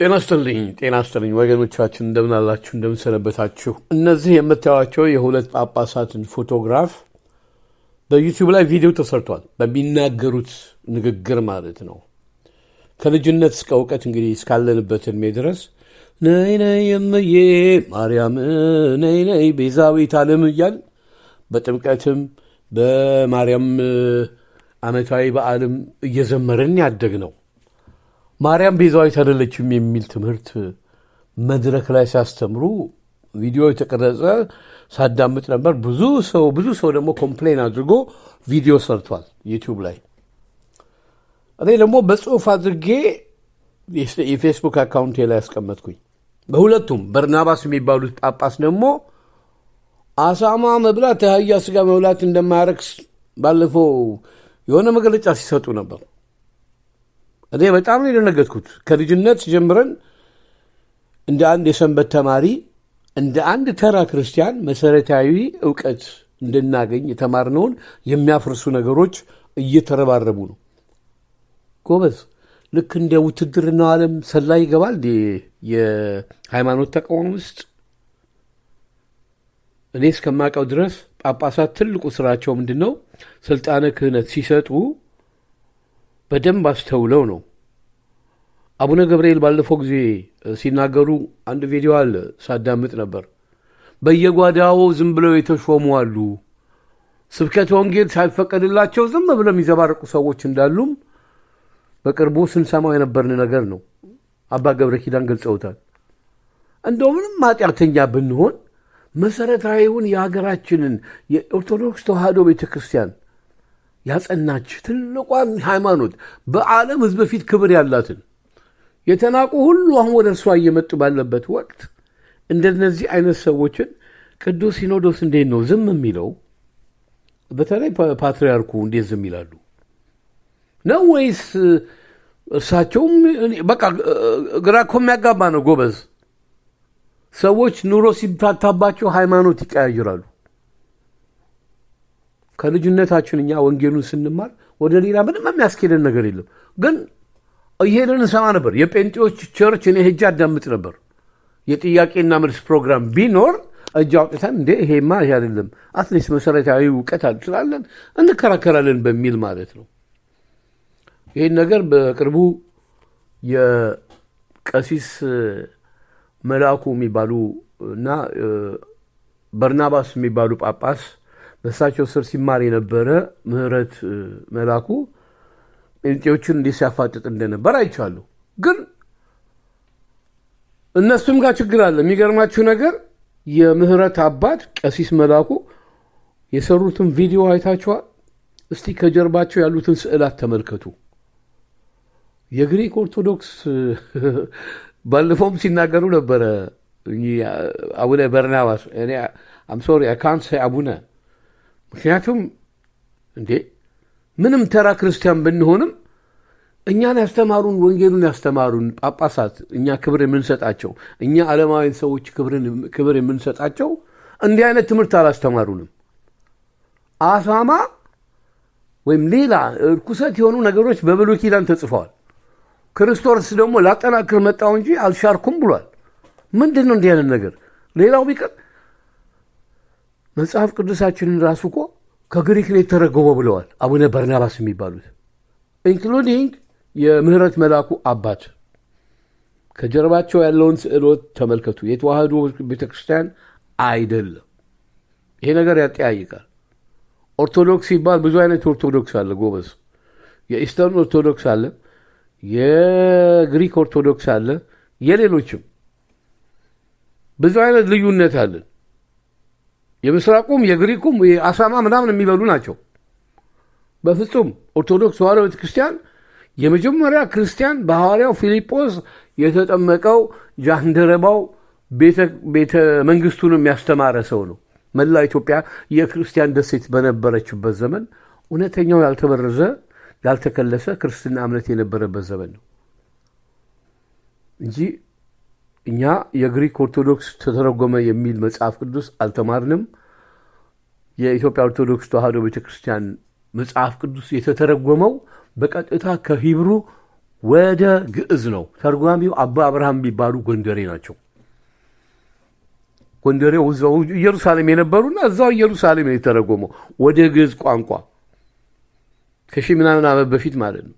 ጤና ይስጥልኝ ወገኖቻችን፣ እንደምን አላችሁ? እንደምን ሰነበታችሁ? እነዚህ የምታዩቸው የሁለት ጳጳሳትን ፎቶግራፍ በዩቲዩብ ላይ ቪዲዮ ተሰርቷል። በሚናገሩት ንግግር ማለት ነው። ከልጅነት እስከ እውቀት እንግዲህ እስካለንበት እድሜ ድረስ ነይ ነይ እምዬ ማርያም ነይ ነይ ቤዛዊት ዓለም እያል በጥምቀትም በማርያም ዓመታዊ በዓልም እየዘመርን ያደግ ነው። ማርያም ቤዛዊት አይደለችም የሚል ትምህርት መድረክ ላይ ሲያስተምሩ ቪዲዮ የተቀረጸ ሳዳምጥ ነበር። ብዙ ሰው ደግሞ ኮምፕሌን አድርጎ ቪዲዮ ሰርቷል ዩቲዩብ ላይ። እኔ ደግሞ በጽሁፍ አድርጌ የፌስቡክ አካውንቴ ላይ ያስቀመጥኩኝ። በሁለቱም በርናባስ የሚባሉት ጳጳስ ደግሞ አሳማ መብላት የአህያ ስጋ መብላት እንደማያረክስ ባለፈው የሆነ መግለጫ ሲሰጡ ነበር። እኔ በጣም ነው የደነገጥኩት። ከልጅነት ጀምረን እንደ አንድ የሰንበት ተማሪ እንደ አንድ ተራ ክርስቲያን መሰረታዊ እውቀት እንድናገኝ የተማርነውን የሚያፈርሱ ነገሮች እየተረባረቡ ነው። ጎበዝ፣ ልክ እንደ ውትድርናው ዓለም ሰላይ ይገባል የሃይማኖት ተቃውሞ ውስጥ። እኔ እስከማውቀው ድረስ ጳጳሳት ትልቁ ስራቸው ምንድን ነው? ስልጣነ ክህነት ሲሰጡ በደንብ አስተውለው ነው። አቡነ ገብርኤል ባለፈው ጊዜ ሲናገሩ አንድ ቪዲዮ አለ ሳዳምጥ ነበር። በየጓዳው ዝም ብለው የተሾሙ አሉ፣ ስብከተ ወንጌል ሳይፈቀድላቸው ዝም ብለው የሚዘባርቁ ሰዎች እንዳሉም በቅርቡ ስንሰማው የነበርን ነገር ነው። አባ ገብረ ኪዳን ገልጸውታል። እንደው ምንም ኃጢአተኛ ብንሆን መሰረታዊውን የሀገራችንን የኦርቶዶክስ ተዋሕዶ ቤተ ክርስቲያን ያጸናች ትልቋን ሃይማኖት በዓለም ሕዝብ ፊት ክብር ያላትን የተናቁ ሁሉ አሁን ወደ እርሷ እየመጡ ባለበት ወቅት እንደነዚህ አይነት ሰዎችን ቅዱስ ሲኖዶስ እንዴት ነው ዝም የሚለው? በተለይ ፓትርያርኩ እንዴት ዝም ይላሉ ነው? ወይስ እርሳቸውም በቃ ግራ እኮ የሚያጋባ ነው። ጎበዝ ሰዎች ኑሮ ሲታታባቸው ሃይማኖት ይቀያይራሉ። ከልጅነታችን እኛ ወንጌሉን ስንማር ወደ ሌላ ምንም የሚያስኬደን ነገር የለም። ግን ይሄንን እንሰማ ነበር። የጴንጤዎች ቸርች እኔ ሄጄ አዳምጥ ነበር። የጥያቄና መልስ ፕሮግራም ቢኖር እጅ አውጥተን እንዴ ይሄማ ይሄ አይደለም አትሊስት መሰረታዊ እውቀት ስላለን እንከራከራለን በሚል ማለት ነው። ይህን ነገር በቅርቡ የቀሲስ መላኩ የሚባሉ እና በርናባስ የሚባሉ ጳጳስ በእሳቸው ስር ሲማር የነበረ ምህረት መላኩ ጴንጤዎችን እንዲህ ሲያፋጥጥ እንደነበር አይቻለሁ። ግን እነሱም ጋር ችግር አለ። የሚገርማችሁ ነገር የምህረት አባት ቀሲስ መላኩ የሰሩትን ቪዲዮ አይታችኋል? እስቲ ከጀርባቸው ያሉትን ስዕላት ተመልከቱ። የግሪክ ኦርቶዶክስ ባለፈውም ሲናገሩ ነበረ አቡነ በርናባስ። አም ሶሪ አይ ካንት ሴይ አቡነ፣ ምክንያቱም እንዴ ምንም ተራ ክርስቲያን ብንሆንም እኛን ያስተማሩን ወንጌሉን ያስተማሩን ጳጳሳት እኛ ክብር የምንሰጣቸው እኛ ዓለማዊን ሰዎች ክብር የምንሰጣቸው እንዲህ አይነት ትምህርት አላስተማሩንም። አሳማ ወይም ሌላ ርኩሰት የሆኑ ነገሮች በብሉይ ኪዳን ተጽፈዋል። ክርስቶስ ደግሞ ላጠናክር መጣው እንጂ አልሻርኩም ብሏል። ምንድን ነው እንዲህ አይነት ነገር? ሌላው ቢቀር መጽሐፍ ቅዱሳችንን ራሱ እኮ ከግሪክ ነው የተረጎመው ብለዋል አቡነ በርናባስ የሚባሉት ኢንክሉዲንግ የምህረት መላኩ አባት። ከጀርባቸው ያለውን ስዕሎት ተመልከቱ። የተዋህዶ ቤተክርስቲያን አይደለም። ይሄ ነገር ያጠያይቃል። ኦርቶዶክስ ሲባል ብዙ አይነት ኦርቶዶክስ አለ ጎበዝ። የኢስተርን ኦርቶዶክስ አለ፣ የግሪክ ኦርቶዶክስ አለ፣ የሌሎችም ብዙ አይነት ልዩነት አለን። የምስራቁም የግሪኩም የአሳማ ምናምን የሚበሉ ናቸው። በፍጹም ኦርቶዶክስ ተዋሕዶ ቤተክርስቲያን የመጀመሪያ ክርስቲያን በሐዋርያው ፊልጶስ የተጠመቀው ጃንደረባው ቤተ መንግስቱን የሚያስተማረ ሰው ነው። መላ ኢትዮጵያ የክርስቲያን ደሴት በነበረችበት ዘመን እውነተኛው ያልተበረዘ ያልተከለሰ ክርስትና እምነት የነበረበት ዘመን ነው እንጂ እኛ የግሪክ ኦርቶዶክስ ተተረጎመ የሚል መጽሐፍ ቅዱስ አልተማርንም። የኢትዮጵያ ኦርቶዶክስ ተዋሕዶ ቤተክርስቲያን መጽሐፍ ቅዱስ የተተረጎመው በቀጥታ ከሂብሩ ወደ ግዕዝ ነው። ተርጓሚው አባ አብርሃም የሚባሉ ጎንደሬ ናቸው። ጎንደሬው እዛው ኢየሩሳሌም የነበሩና እዛው ኢየሩሳሌም ነው የተረጎመው ወደ ግዕዝ ቋንቋ ከሺህ ምናምን ዓመት በፊት ማለት ነው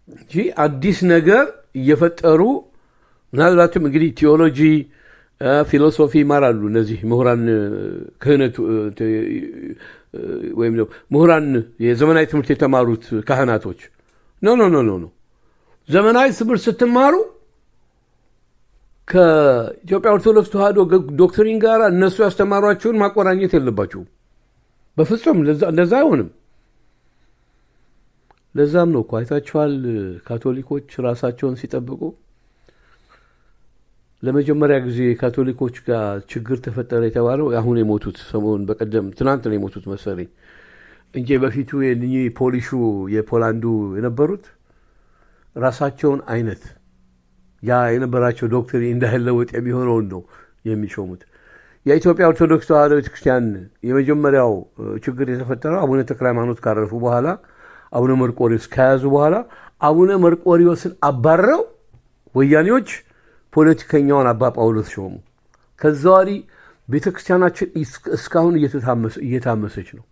እንጂ አዲስ ነገር እየፈጠሩ ምናልባትም እንግዲህ ቴዎሎጂ ፊሎሶፊ ይማራሉ እነዚህ ምሁራን ክህነት ወይም ደግሞ ምሁራን የዘመናዊ ትምህርት የተማሩት ካህናቶች ኖ ዘመናዊ ትምህርት ስትማሩ ከኢትዮጵያ ኦርቶዶክስ ተዋሕዶ ዶክትሪን ጋር እነሱ ያስተማሯቸውን ማቆራኘት የለባቸውም በፍጹም እንደዛ አይሆንም ለዛም ነው እኮ አይታችኋል ካቶሊኮች ራሳቸውን ሲጠብቁ ለመጀመሪያ ጊዜ ካቶሊኮች ጋር ችግር ተፈጠረ የተባለው አሁን የሞቱት ሰሞኑን በቀደም ትናንት ነው የሞቱት መሰለኝ እንጂ በፊቱ የእኚህ ፖሊሹ የፖላንዱ የነበሩት ራሳቸውን አይነት ያ የነበራቸው ዶክትሪን እንዳይለወጥ የሚሆነውን ነው የሚሾሙት የኢትዮጵያ ኦርቶዶክስ ተዋሕዶ ቤተክርስቲያን የመጀመሪያው ችግር የተፈጠረው አቡነ ተክለ ሃይማኖት ካረፉ በኋላ አቡነ መርቆሪዎስ ከያዙ በኋላ አቡነ መርቆሪዎስን አባረው ወያኔዎች ፖለቲከኛውን አባ ጳውሎስ ሾሙ ከዛ ወዲህ ቤተክርስቲያናችን እስካሁን እየታመሰች ነው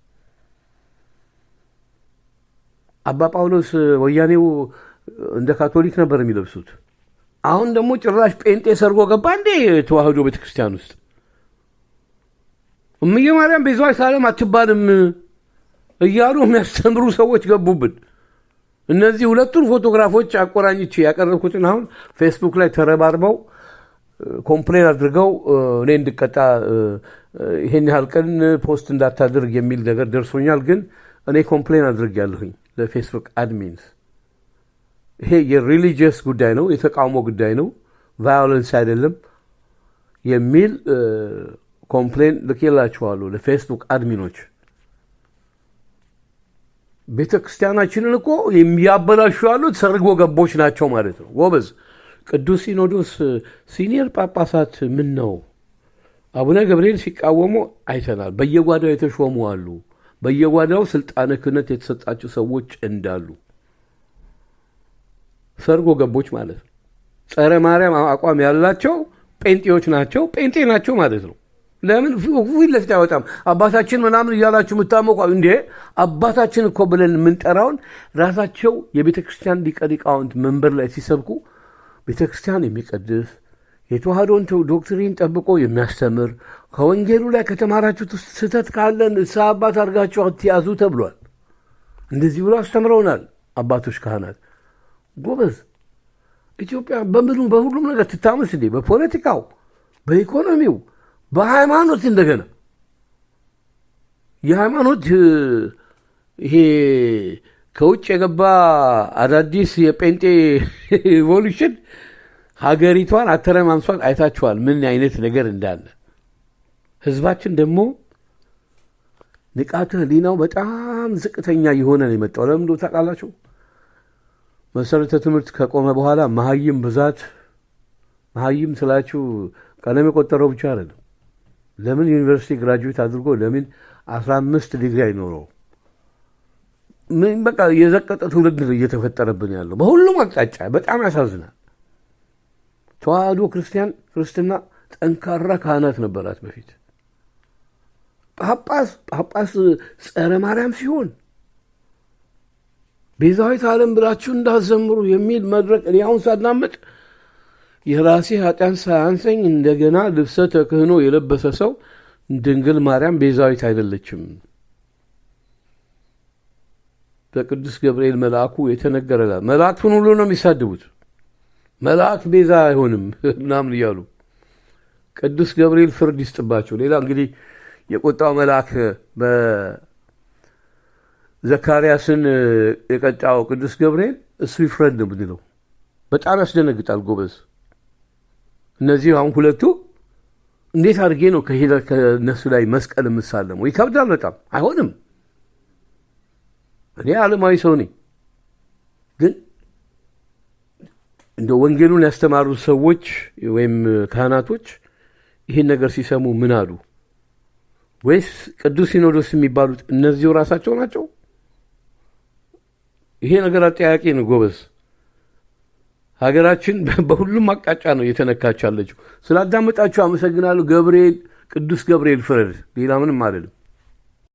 አባ ጳውሎስ ወያኔው እንደ ካቶሊክ ነበር የሚለብሱት አሁን ደግሞ ጭራሽ ጴንጤ ሰርጎ ገባ እንዴ ተዋሕዶ ቤተክርስቲያን ውስጥ እምዬ ማርያም ቤዛዊተ ዓለም አትባልም እያሉ የሚያስተምሩ ሰዎች ገቡብን እነዚህ ሁለቱን ፎቶግራፎች አቆራኝቼ ያቀረብኩትን አሁን ፌስቡክ ላይ ተረባርበው ኮምፕሌን አድርገው እኔ እንድቀጣ ይሄን ያህል ቀን ፖስት እንዳታደርግ የሚል ነገር ደርሶኛል ግን እኔ ኮምፕሌን አድርጌያለሁኝ ለፌስቡክ አድሚንስ ይሄ የሪሊጂየስ ጉዳይ ነው የተቃውሞ ጉዳይ ነው ቫዮለንስ አይደለም የሚል ኮምፕሌን ልኬላችኋለሁ ለፌስቡክ አድሚኖች ቤተክርስቲያናችንን እኮ የሚያበላሹ ያሉት ሰርጎ ገቦች ናቸው ማለት ነው ጎበዝ ቅዱስ ሲኖዶስ ሲኒየር ጳጳሳት ምን ነው አቡነ ገብርኤል ሲቃወሙ አይተናል በየጓዳው የተሾሙ አሉ በየጓዳው ስልጣነ ክህነት የተሰጣቸው ሰዎች እንዳሉ ሰርጎ ገቦች ማለት ነው ጸረ ማርያም አቋም ያላቸው ጴንጤዎች ናቸው ጴንጤ ናቸው ማለት ነው ለምን ፊት ለፊት አይወጣም አባታችን ምናምን እያላችሁ የምታሞቁ እንዴ አባታችን እኮ ብለን የምንጠራውን ራሳቸው የቤተክርስቲያን ሊቃውንት መንበር ላይ ሲሰብኩ ቤተክርስቲያን የሚቀድስ የተዋሕዶን ዶክትሪን ጠብቆ የሚያስተምር ከወንጌሉ ላይ ከተማራችሁት ስህተት ካለን ንስሐ አባት አድርጋችሁ አትያዙ ተብሏል እንደዚህ ብሎ አስተምረውናል አባቶች ካህናት ጎበዝ ኢትዮጵያ በሁሉም ነገር ትታመስ እንዴ በፖለቲካው በኢኮኖሚው በሃይማኖት እንደገና የሃይማኖት ይሄ ከውጭ የገባ አዳዲስ የጴንጤ ኢቮሉሽን ሀገሪቷን አተረማምሷን አይታችኋል ምን አይነት ነገር እንዳለ ህዝባችን ደግሞ ንቃተ ህሊናው በጣም ዝቅተኛ የሆነ ነው የመጣው ለምን እንደው ታውቃላችሁ መሰረተ ትምህርት ከቆመ በኋላ መሀይም ብዛት መሀይም ስላችሁ ቀለም የቆጠረው ብቻ አይደለም ለምን ዩኒቨርሲቲ ግራጁዌት አድርጎ ለምን 15 ዲግሪ አይኖረው ምን በቃ የዘቀጠ ትውልድ እየተፈጠረብን ያለው በሁሉም አቅጣጫ በጣም ያሳዝናል ተዋሕዶ ክርስትና ጠንካራ ካህናት ነበራት በፊት ጳጳስ ጸረ ማርያም ሲሆን ቤዛዊተ ዓለም ብላችሁ እንዳዘምሩ የሚል መድረክ እኔ አሁን ሳናመጥ የራሴ ኃጢአት ሳያንሰኝ እንደገና ልብሰ ተክህኖ የለበሰ ሰው ድንግል ማርያም ቤዛዊት አይደለችም በቅዱስ ገብርኤል መልአኩ የተነገረላ መልአኩን ሁሉ ነው የሚሳድቡት መልአክ ቤዛ አይሆንም ምናምን እያሉ ቅዱስ ገብርኤል ፍርድ ይስጥባቸው ሌላ እንግዲህ የቆጣው መልአክ በዘካርያስን የቀጣው ቅዱስ ገብርኤል እሱ ይፍረድ ነው ብለው በጣም ያስደነግጣል ጎበዝ እነዚህ አሁን ሁለቱ እንዴት አድርጌ ነው ከነሱ ላይ መስቀል የምሳለመው ይከብዳል በጣም አይሆንም እኔ ዓለማዊ ሰው ነኝ ግን እንደ ወንጌሉን ያስተማሩ ሰዎች ወይም ካህናቶች ይህን ነገር ሲሰሙ ምን አሉ ወይስ ቅዱስ ሲኖዶስ የሚባሉት እነዚሁ ራሳቸው ናቸው ይሄ ነገር አጠያቂ ነው ጎበዝ። ሀገራችን በሁሉም አቅጣጫ ነው እየተነካች ያለችው። ስላዳመጣችሁ አመሰግናለሁ። ገብርኤል ቅዱስ ገብርኤል ፍረድ። ሌላ ምንም አይደለም።